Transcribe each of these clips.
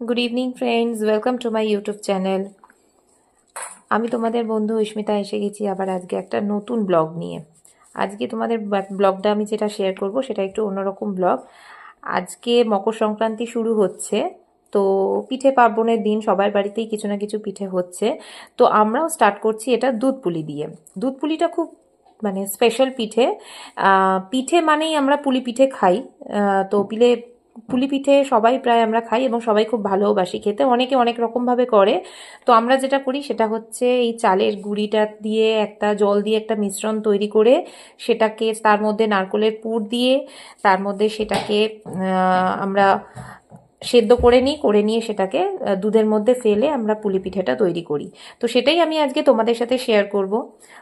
Good evening friends, welcome to my YouTube channel. আমি তোমাদের বন্ধু ইস্মিতা এসে গেছি আবার আজকে একটা নতুন ব্লগ নিয়ে। আজকে তোমাদের ব্লগটা আমি যেটা শেয়ার করব সেটা একটু অন্যরকম ব্লগ। আজকে মকর সংক্রান্তি শুরু হচ্ছে, তো পিঠে পার্বণের দিন, সবার বাড়িতেই কিছু না কিছু পিঠে হচ্ছে। তো আমরাও স্টার্ট করছি এটা দুধ পুলি দিয়ে। দুধ পুলিটা খুব মানে স্পেশাল পিঠে। পিঠে মানেই আমরা পুলি পিঠে খাই। তো পুলি পিঠে সবাই প্রায় আমরা খাই এবং সবাই খুব ভালোবাসি খেতে, অনেকে অনেক রকমভাবে করে। তো আমরা যেটা করি সেটা হচ্ছে এই চালের গুঁড়িটা দিয়ে একটা জল দিয়ে একটা মিশ্রণ তৈরি করে সেটাকে তার মধ্যে নারকেলের পুর দিয়ে তার মধ্যে সেটাকে আমরা সেদ্ধ করে নিয়ে সেটাকে দুধের মধ্যে ফেলে আমরা পুলি পিঠেটা তৈরি করি। তো সেটাই আমি আজকে তোমাদের সাথে শেয়ার করব।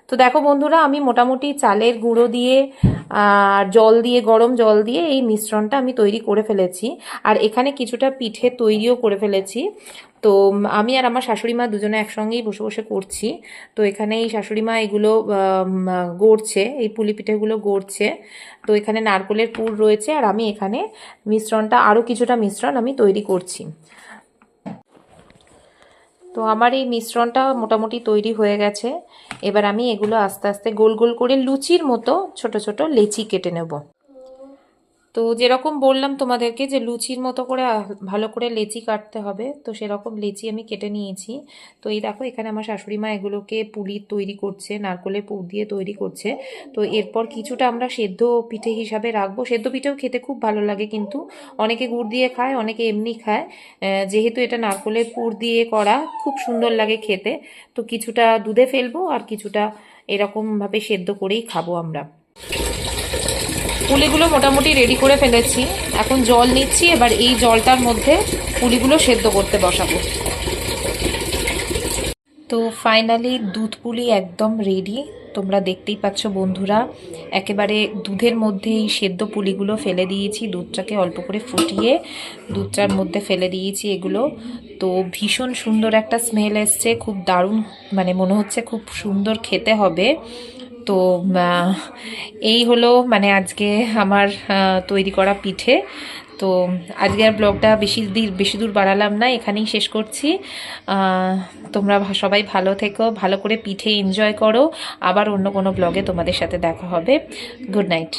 তো দেখো বন্ধুরা, আমি মোটামুটি চালের গুঁড়ো দিয়ে আর জল দিয়ে, গরম জল দিয়ে এই মিশ্রণটা আমি তৈরি করে ফেলেছি। আর এখানে কিছুটা পিঠে তৈরিও করে ফেলেছি। তো আমি আর আমার শাশুড়ি মা দুজনে একসঙ্গেই বসে বসে করছি। তো এখানে এই শাশুড়ি মা এগুলো গড়ছে, এই পুলি পিঠেগুলো গড়ছে। তো এখানে নারকেলের পুর রয়েছে আর আমি এখানে মিশ্রণটা, আরও কিছুটা মিশ্রণ আমি তৈরি করছি। তো আমার এই মিশ্রণটা মোটামুটি তৈরি হয়ে গেছে। এবার আমি এগুলো আস্তে আস্তে গোল গোল করে লুচির মতো ছোট ছোট লেচি কেটে নেব। তো যেরকম বললাম তোমাদেরকে যে লুচির মতো করে ভালো করে লেচি কাটতে হবে, তো সেরকম লেচি আমি কেটে নিয়েছি। তো এই দেখো, এখানে আমার শাশুড়ি মা এগুলোকে পুলি তৈরি করছে, নারকেলের পুর দিয়ে তৈরি করছে। তো এরপর কিছুটা আমরা সেদ্ধ পিঠে হিসাবে রাখবো। সেদ্ধ পিঠেও খেতে খুব ভালো লাগে, কিন্তু অনেকে গুড় দিয়ে খায়, অনেকে এমনি খায়। যেহেতু এটা নারকেলের পুর দিয়ে করা, খুব সুন্দর লাগে খেতে। তো কিছুটা দুধে ফেলবো আর কিছুটা এরকমভাবে সেদ্ধ করেই খাবো আমরা। পুলিগুলো মোটামুটি রেডি করে ফেলেছি, এখন জল নিচ্ছি। এবার এই জলটার মধ্যে পুলিগুলো সেদ্ধ করতে বসাবো। তো ফাইনালি দুধ পুলি একদম রেডি। তোমরা দেখতেই পাচ্ছ বন্ধুরা, একেবারে দুধের মধ্যে এই সেদ্ধ পুলিগুলো ফেলে দিয়েছি, দুধটাকে অল্প করে ফুটিয়ে দুধটার মধ্যে ফেলে দিয়েছি এগুলো। তো ভীষণ সুন্দর একটা স্মেল এসছে, খুব দারুণ, মানে মনে হচ্ছে খুব সুন্দর খেতে হবে। তো এই হলো মানে আজকে আমার তৈরি করা পিঠে। তো আজকে আর ব্লগটা বেশি দূর বাড়ালাম না, এখানেই শেষ করছি। তোমরা সবাই ভালো থেকো, ভালো করে পিঠে এনজয় করো। আবার অন্য কোনো ব্লগে তোমাদের সাথে দেখা হবে। Good night.